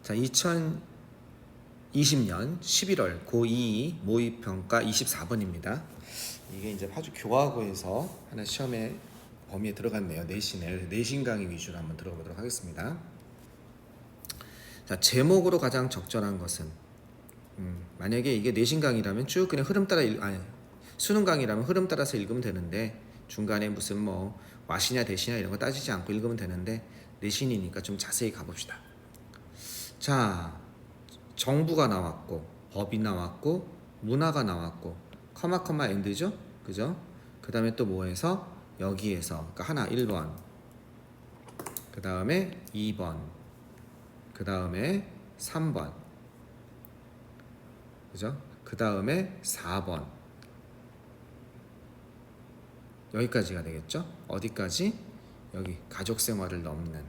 자, 2020년 11월 고2 모의평가 24번입니다. 이게 이제 파주 교화고에서 하나 시험에 범위에 들어갔네요. 내신 강의 위주로 한번 들어보도록 하겠습니다. 자, 제목으로 가장 적절한 것은 만약에 이게 내신 강의라면 쭉 그냥 흐름 따라 수능 강의라면 흐름 따라서 읽으면 되는데 중간에 무슨 뭐 와시냐 대시냐 이런 거 따지지 않고 읽으면 되는데 내신이니까 좀 자세히 가봅시다. 자, 정부가 나왔고 법이 나왔고 문화가 나왔고 커마 엔드죠, 그죠? 그 다음에 또 뭐해서 여기에서 그러니까 하나 1번, 그 다음에 2번, 그 다음에 3번, 그죠? 그 다음에 4번, 여기까지가 되겠죠? 어디까지? 여기 가족 생활을 넘는,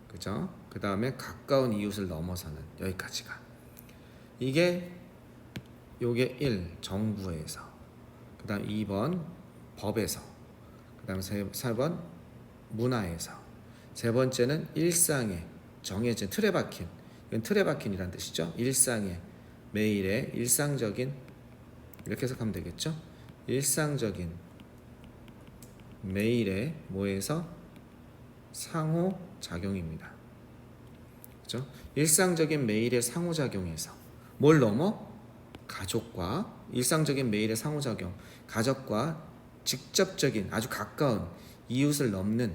그죠? 그 다음에 가까운 이웃을 넘어서는, 여기까지가. 요게 1 정부에서, 그 다음 2번 법에서, 그 다음 4번 문화에서, 세 번째는 일상에 정해진 틀에 박힌, 이건 틀에 박힌이란 뜻이죠. 일상에 매일의 일상적인, 이렇게 해석하면 되겠죠. 일상적인 매일의 뭐에서 상호작용입니다. 그렇죠? 일상적인 매일의 상호작용에서 뭘 넘어? 가족과 일상적인 매일의 상호작용, 가족과 직접적인 아주 가까운 이웃을 넘는,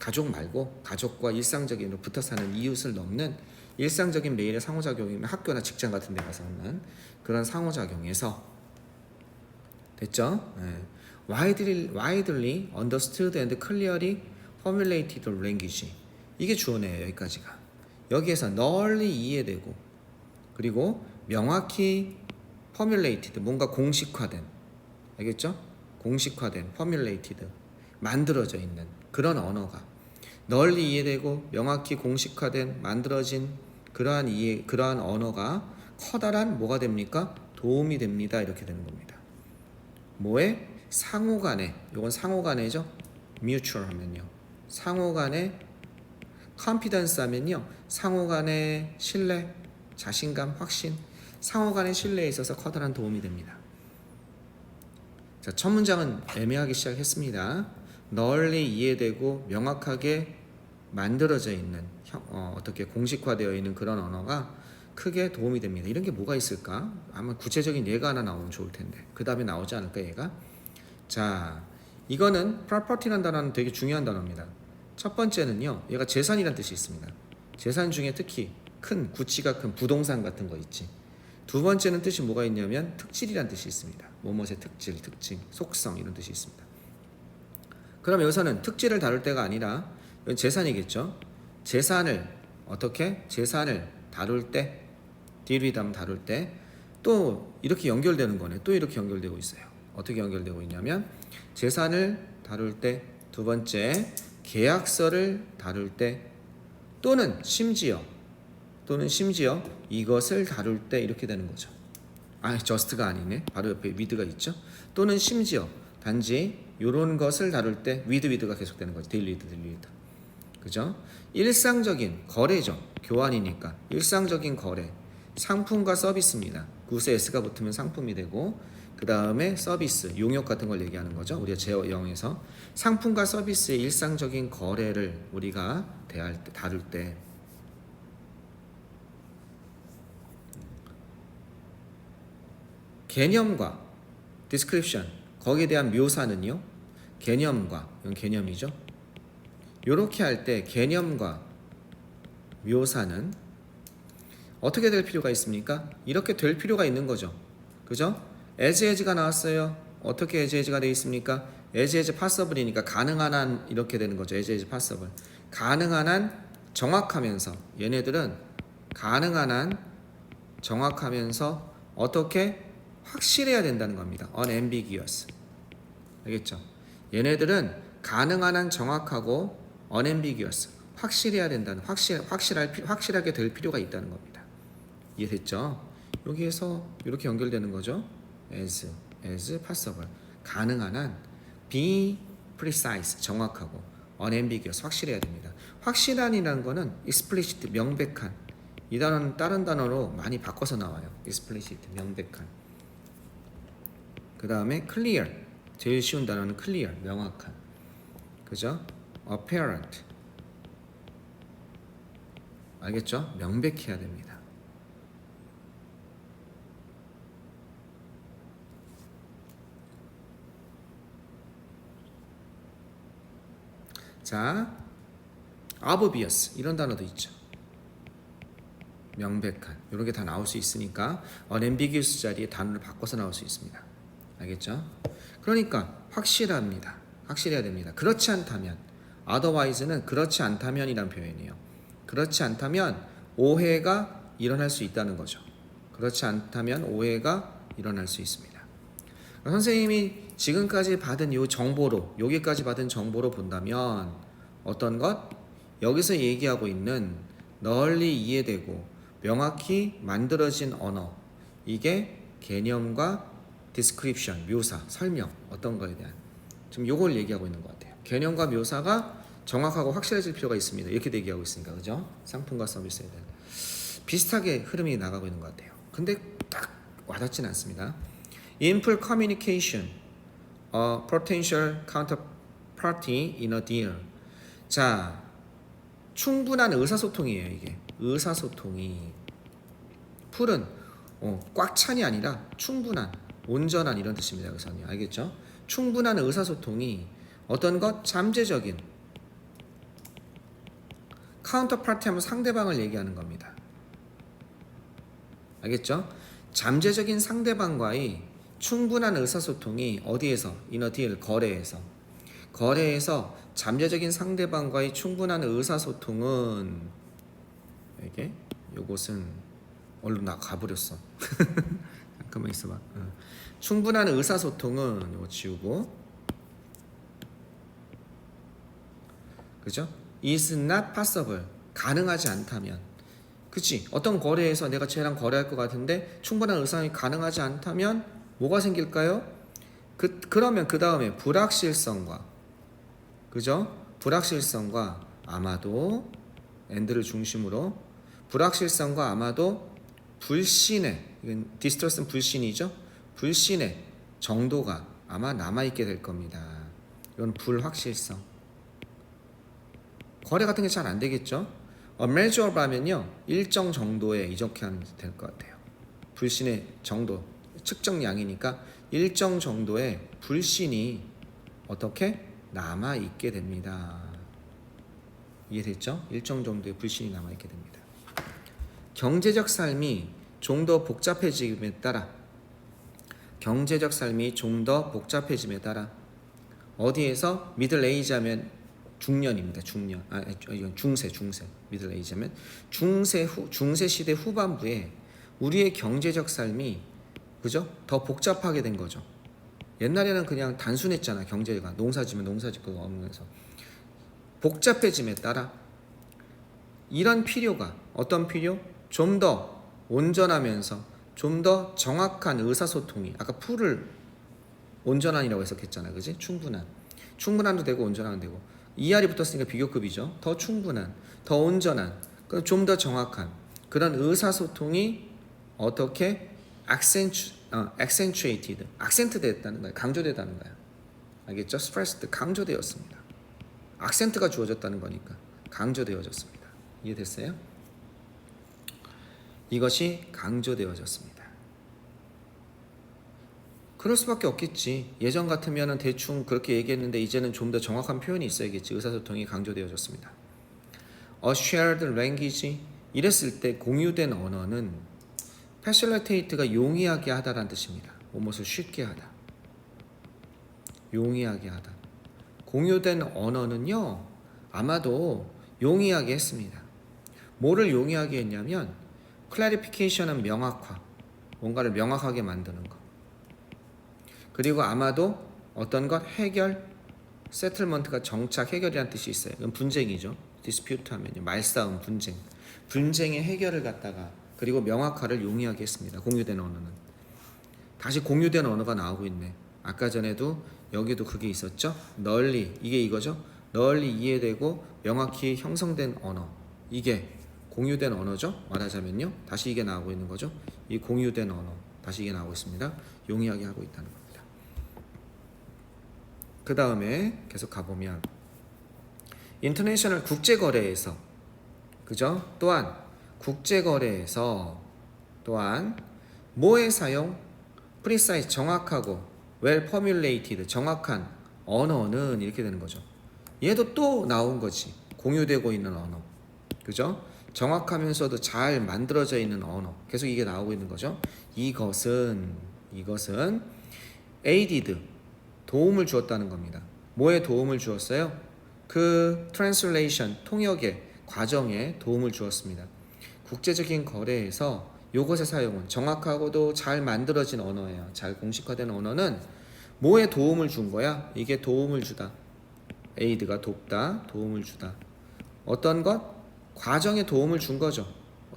가족 말고 가족과 일상적인으로 붙어 사는 이웃을 넘는 일상적인 매일의 상호작용이면 학교나 직장 같은 데 가서 하는 그런 상호작용에서 됐죠? 네. widely understood and clearly formulated language, 이게 주어네요. 여기까지가. 여기에서 널리 이해되고 그리고 명확히 formulated, 뭔가 공식화된, 알겠죠? 공식화된 formulated, 만들어져 있는 그런 언어가, 널리 이해되고 명확히 공식화된 만들어진 그러한 언어가 커다란 뭐가 됩니까? 도움이 됩니다. 이렇게 되는 겁니다. 뭐에? 상호간에, 이건 상호간에죠. mutual 하면요, 상호간에 confidence 하면요, 상호간의 신뢰, 자신감, 확신, 상호간의 신뢰에 있어서 커다란 도움이 됩니다. 자, 첫 문장은 애매하게 시작했습니다. 널리 이해되고 명확하게 만들어져 있는, 어떻게 공식화되어 있는 그런 언어가 크게 도움이 됩니다. 이런 게 뭐가 있을까? 아마 구체적인 예가 하나 나오면 좋을 텐데 그 다음에 나오지 않을까, 얘가? 자, 이거는 property라는 단어는 되게 중요한 단어입니다. 첫 번째는요, 얘가 재산이라는 뜻이 있습니다. 재산 중에 특히 큰, 구치가 큰 부동산 같은 거 있지. 두 번째는 뜻이 뭐가 있냐면 특질이라는 뜻이 있습니다. 뭐뭐의 특질, 특징, 속성, 이런 뜻이 있습니다. 그럼 여기서는 특질을 다룰 때가 아니라 이건 재산이겠죠. 재산을 어떻게? 재산을 다룰 때, 딜이담 다룰 때 또 이렇게 연결되는 거네. 또 이렇게 연결되고 있어요. 어떻게 연결되고 있냐면 재산을 다룰 때, 두 번째 계약서를 다룰 때, 또는 심지어 이것을 다룰 때 이렇게 되는 거죠. just가 아니네. 바로 옆에 with가 있죠. 또는 심지어 단지 이런 것을 다룰 때 with가 계속되는 거죠. deal with. 그죠? 일상적인 거래죠. 교환이니까 일상적인 거래, 상품과 서비스입니다. 구세 s가 붙으면 상품이 되고, 그 다음에 서비스, 용역 같은 걸 얘기하는 거죠. 우리가 제0에서 상품과 서비스의 일상적인 거래를 우리가 다룰 때, 개념과 description, 거기에 대한 묘사는요, 개념과, 이건 개념이죠. 요렇게 할 때 개념과 묘사는 어떻게 될 필요가 있습니까? 이렇게 될 필요가 있는 거죠. 그죠? as가 나왔어요. 어떻게 as가 되어 있습니까? as passable이니까 가능한 한, 이렇게 되는 거죠. as passable. 가능한 한 정확하면서, 얘네들은 가능한 한 정확하면서 어떻게? 확실해야 된다는 겁니다. unambiguous. 알겠죠? 얘네들은 가능한 한 정확하고 unambiguous, 확실해야 된다는, 확실하게 될 필요가 있다는 겁니다. 이해됐죠? 여기에서 이렇게 연결되는 거죠. as possible, 가능한 한, be precise, 정확하고, unambiguous, 확실해야 됩니다. 확실한이라는 거는 explicit, 명백한, 이 단어는 다른 단어로 많이 바꿔서 나와요. explicit, 명백한. 그 다음에 clear, 제일 쉬운 단어는 clear, 명확한. 그죠? apparent. 알겠죠? 명백해야 됩니다. 자, obvious 이런 단어도 있죠. 명백한 이런 게 다 나올 수 있으니까 unambiguous 자리에 단어를 바꿔서 나올 수 있습니다. 알겠죠? 그러니까 확실합니다. 확실해야 됩니다. 그렇지 않다면 otherwise는 그렇지 않다면이란 표현이에요. 그렇지 않다면 오해가 일어날 수 있다는 거죠. 그렇지 않다면 오해가 일어날 수 있습니다. 선생님이 지금까지 받은 이 정보로 여기까지 받은 정보로 본다면 어떤 것? 여기서 얘기하고 있는 널리 이해되고 명확히 만들어진 언어, 이게 개념과 description, 묘사, 설명, 어떤 거에 대한 지금 요걸 얘기하고 있는 것 같아요. 개념과 묘사가 정확하고 확실해질 필요가 있습니다. 이렇게 얘기하고 있으니까, 그죠? 상품과 서비스에 대한 비슷하게 흐름이 나가고 있는 것 같아요. 근데 딱 와닿진 않습니다. In-full communication, a potential counterparty in a deal. 자, 충분한 의사소통이에요. 이게 의사소통이 풀은 꽉 찬이 아니라 충분한, 온전한 이런 뜻입니다. 여기서는 알겠죠? 충분한 의사소통이 어떤 것? 잠재적인 카운터파티 하면 상대방을 얘기하는 겁니다. 알겠죠? 잠재적인 상대방과의 충분한 의사소통이 어디에서? 이너 딜, 거래에서 잠재적인 상대방과의 충분한 의사소통은 이게 요것은 얼른 나 가버렸어. 잠깐만 있어봐. 충분한 의사소통은 이거 지우고, 그죠? is not possible, 가능하지 않다면, 그치? 어떤 거래에서 내가 쟤랑 거래할 것 같은데 충분한 의사소통이 가능하지 않다면 뭐가 생길까요? 그러면 그 다음에 불확실성과, 그죠? 불확실성과 아마도 and를 중심으로 불확실성과 아마도 불신의, 이건 디스트러스는 불신이죠? 불신의 정도가 아마 남아있게 될 겁니다. 이건 불확실성. 거래 같은 게 잘 안 되겠죠? measurable 하면요, 일정 정도에 이렇게 하면 될 것 같아요. 불신의 정도, 측정량이니까 일정 정도의 불신이 어떻게 남아있게 됩니다. 이해됐죠? 일정 정도의 불신이 남아있게 됩니다. 경제적 삶이 좀 더 복잡해짐에 따라, 경제적 삶이 좀 더 복잡해짐에 따라 어디에서 미들 에이지 하면 중년입니다. 중년. 이건 중세. 미들 에이지 하면 중세 시대 후반부에 우리의 경제적 삶이, 그죠? 더 복잡하게 된 거죠. 옛날에는 그냥 단순했잖아. 경제가 농사지면 농사짓고 없면서 복잡해짐에 따라 이런 필요가, 어떤 필요? 좀 더 온전하면서 좀 더 정확한 의사소통이, 아까 풀을 온전한이라고 해석했잖아. 그지? 충분한도 되고 온전한도 되고, ER이 붙었으니까 비교급이죠. 더 충분한, 더 온전한, 좀 더 정확한 그런 의사소통이 어떻게 accentuated, 악센트 됐다는 거예요. 강조됐다는 거예요. 알겠죠? stressed, 강조되었습니다. 악센트가 주어졌다는 거니까 강조되어졌습니다. 이해됐어요? 이것이 강조되어졌습니다. 그럴 수밖에 없겠지. 예전 같으면 대충 그렇게 얘기했는데 이제는 좀 더 정확한 표현이 있어야겠지. 의사소통이 강조되어졌습니다. A shared language, 이랬을 때 공유된 언어는 facilitate가 용이하게 하다라는 뜻입니다. 무엇을 쉽게 하다, 용이하게 하다. 공유된 언어는요, 아마도 용이하게 했습니다. 뭐를 용이하게 했냐면 clarification은 명확화, 뭔가를 명확하게 만드는 것, 그리고 아마도 어떤 것, 해결, settlement가 정착, 해결이라는 뜻이 있어요. 이건 분쟁이죠. dispute 하면요, 말싸움, 분쟁의 해결을 갖다가, 그리고 명확화를 용이하게 했습니다. 공유된 언어는. 다시 공유된 언어가 나오고 있네. 아까 전에도 여기도 그게 있었죠. 널리, 이게 이거죠. 널리 이해되고 명확히 형성된 언어, 이게 공유된 언어죠. 말하자면요. 다시 이게 나오고 있는 거죠. 이 공유된 언어. 다시 이게 나오고 있습니다. 용이하게 하고 있다는 겁니다. 그 다음에 계속 가보면 인터내셔널 국제거래에서 그죠? 또한 국제거래에서 또한 뭐의 사용? precise 정확하고 well formulated 정확한 언어는 이렇게 되는 거죠. 얘도 또 나온 거지. 공유되고 있는 언어. 그죠? 정확하면서도 잘 만들어져 있는 언어. 계속 이게 나오고 있는 거죠. 이것은 aided 도움을 주었다는 겁니다. 뭐에 도움을 주었어요? 그 translation 통역의 과정에 도움을 주었습니다. 국제적인 거래에서 요것의 사용은 정확하고도 잘 만들어진 언어예요. 잘 공식화된 언어는 뭐에 도움을 준 거야? 이게 도움을 주다. aid가 돕다, 도움을 주다. 어떤 것? 과정에 도움을 준 거죠.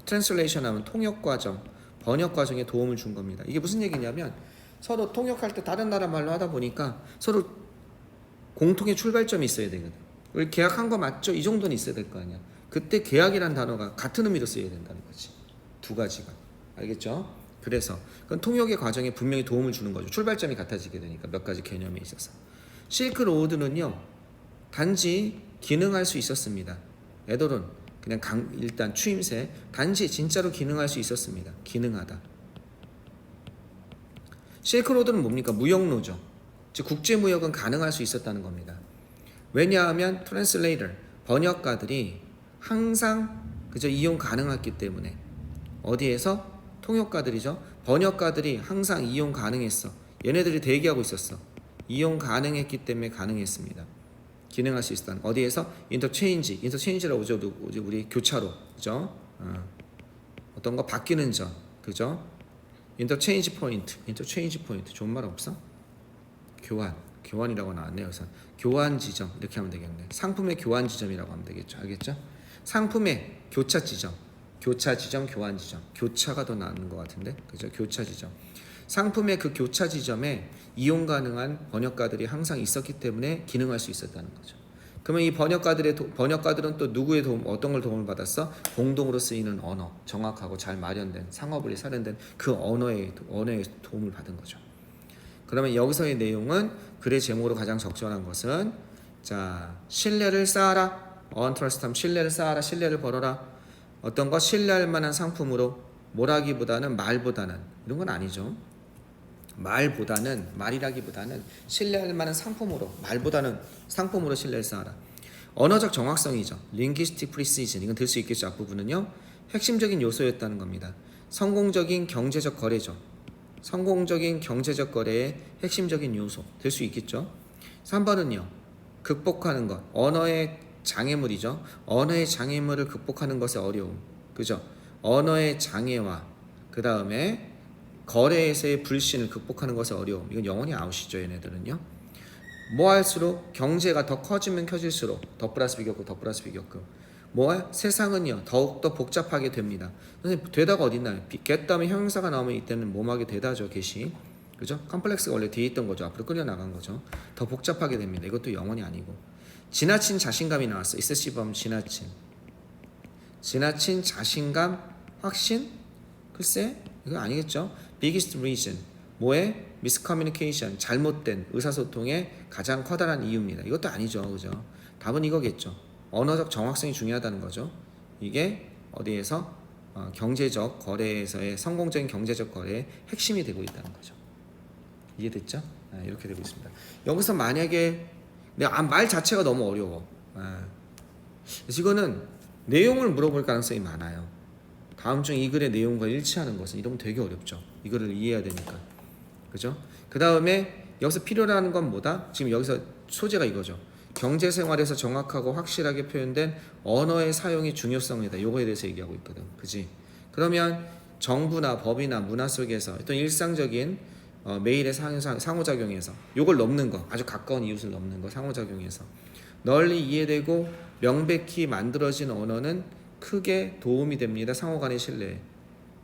translation 하면 통역 과정, 번역 과정에 도움을 준 겁니다. 이게 무슨 얘기냐면 서로 통역할 때 다른 나라 말로 하다 보니까 서로 공통의 출발점이 있어야 되거든. 우리 계약한 거 맞죠? 이 정도는 있어야 될 거 아니야. 그때 계약이란 단어가 같은 의미로 쓰여야 된다는 거지. 두 가지가. 알겠죠? 그래서 그건 통역의 과정에 분명히 도움을 주는 거죠. 출발점이 같아지게 되니까 몇 가지 개념에 있어서. 실크로드는요. 단지 기능할 수 있었습니다. 에도론 그냥 일단 추임새 단지 진짜로 기능할 수 있었습니다. 기능하다. 실크로드는 뭡니까? 무역로죠. 즉 국제무역은 가능할 수 있었다는 겁니다. 왜냐하면 트랜슬레이터 번역가들이 항상 그저 이용 가능했기 때문에 어디에서? 통역가들이죠. 번역가들이 항상 이용 가능했어. 얘네들이 대기하고 있었어. 이용 가능했기 때문에 가능했습니다. 기능할 수 있었다는 어디에서? 인터체인지라고 하죠. 우리 교차로 그죠? 어떤 거 바뀌는 점 그죠? 인터체인지 포인트 좋은 말 없어? 교환이라고 나왔네요. 그래서 교환 지점 이렇게 하면 되겠네. 상품의 교환 지점이라고 하면 되겠죠. 알겠죠? 상품의 교차 지점, 교환 지점. 교차가 더 나은 것 같은데, 그죠? 교차 지점. 상품의 그 교차 지점에 이용 가능한 번역가들이 항상 있었기 때문에 기능할 수 있었다는 거죠. 그러면 이 번역가들은 또 누구의 도움, 어떤 걸 도움을 받았어? 공동으로 쓰이는 언어, 정확하고 잘 마련된 상업을 살현된 그 언어의 도움을 받은 거죠. 그러면 여기서의 내용은 글의 제목으로 가장 적절한 것은 자 신뢰를 쌓아라. 언트러스트함 신뢰를 쌓아라. 신뢰를 벌어라. 어떤 것 신뢰할 만한 상품으로 뭐라기보다는 말보다는 이런 건 아니죠. 말이라기보다는 신뢰할 만한 상품으로 말보다는 상품으로 신뢰를 쌓아라. 언어적 정확성이죠. linguistic precision 이건 될 수 있겠죠. 앞부분은요. 핵심적인 요소였다는 겁니다. 성공적인 경제적 거래죠. 성공적인 경제적 거래의 핵심적인 요소 될 수 있겠죠. 3번은요. 극복하는 것. 언어의 장애물이죠. 언어의 장애물을 극복하는 것의 어려움. 그죠? 언어의 장애와 그 다음에 거래에서의 불신을 극복하는 것의 어려움. 이건 영원히 아웃이죠. 얘네들은요. 뭐 할수록 경제가 더 커지면 커질수록 더 플러스 비교급 세상은요 더욱더 복잡하게 됩니다. 선생님 되다가 어딨나요? get 다음에 형용사가 나오면 이때는 뭐하게 되다죠. get이 그죠? 컴플렉스가 원래 뒤에 있던 거죠. 앞으로 끌려 나간 거죠. 더 복잡하게 됩니다. 이것도 영원이 아니고 지나친 자신감이 나왔어. excessive 지나친 자신감 확신 글쎄 이거 아니겠죠. biggest reason 뭐에 miscommunication 잘못된 의사소통의 가장 커다란 이유입니다. 이것도 아니죠. 그죠? 답은 이거겠죠. 언어적 정확성이 중요하다는 거죠. 이게 어디에서 경제적 거래에서의 성공적인 경제적 거래의 핵심이 되고 있다는 거죠. 이해됐죠? 이렇게 되고 있습니다. 여기서 만약에 말 자체가 너무 어려워. 그래서 이거는 내용을 물어볼 가능성이 많아요. 다음 중 이 글의 내용과 일치하는 것은 이러면 되게 어렵죠. 이거를 이해해야 되니까. 그죠? 그 다음에 여기서 필요로 하는 건 뭐다? 지금 여기서 소재가 이거죠. 경제생활에서 정확하고 확실하게 표현된 언어의 사용의 중요성이다. 요거에 대해서 얘기하고 있거든. 그지? 그러면 정부나 법이나 문화 속에서 어떤 일상적인 매일의 상호작용에서 요걸 넘는 거, 아주 가까운 이웃을 넘는 거, 상호작용에서 널리 이해되고 명백히 만들어진 언어는 크게 도움이 됩니다. 상호간의 신뢰.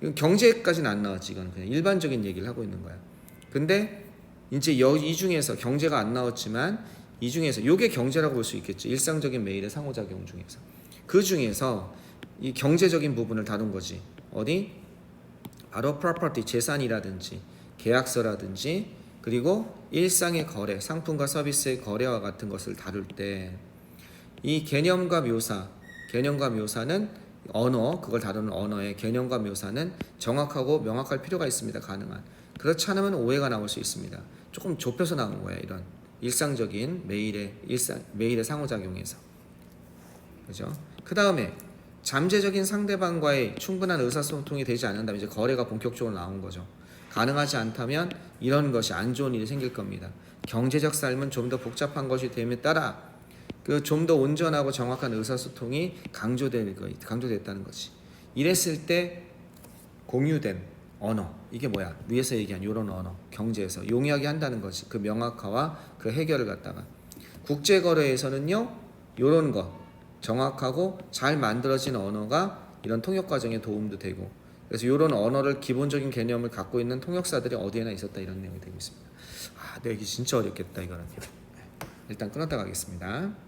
이건 경제까지는 안 나왔지. 이건 그냥 일반적인 얘기를 하고 있는 거야. 근데 이제 이 중에서 경제가 안 나왔지만 이 중에서 요게 경제라고 볼 수 있겠죠. 일상적인 매일의 상호작용 중에서 그 중에서 이 경제적인 부분을 다룬 거지. 어디? 바로 property, 재산이라든지 계약서라든지 그리고 일상의 거래, 상품과 서비스의 거래와 같은 것을 다룰 때 이 개념과 묘사는 언어, 그걸 다루는 언어의 개념과 묘사는 정확하고 명확할 필요가 있습니다. 가능한. 그렇지 않으면 오해가 나올 수 있습니다. 조금 좁혀서 나오는 거야. 이런 일상적인 매일의 상호작용에서. 그죠? 그 다음에 잠재적인 상대방과의 충분한 의사소통이 되지 않는다면 이제 거래가 본격적으로 나온 거죠. 가능하지 않다면 이런 것이 안 좋은 일이 생길 겁니다. 경제적 삶은 좀 더 복잡한 것이 됨에 따라 그 좀 더 온전하고 정확한 의사소통이 강조됐다는 거지. 이랬을 때 공유된 언어, 이게 뭐야? 위에서 얘기한 이런 언어, 경제에서 용이하게 한다는 거지. 그 명확화와 그 해결을 갖다가 국제거래에서는요, 이런 거 정확하고 잘 만들어진 언어가 이런 통역 과정에 도움도 되고, 그래서 이런 언어를 기본적인 개념을 갖고 있는 통역사들이 어디에나 있었다, 이런 내용이 되고 있습니다. 아, 네, 이게 진짜 어렵겠다 이거는. 일단 끊었다 가겠습니다.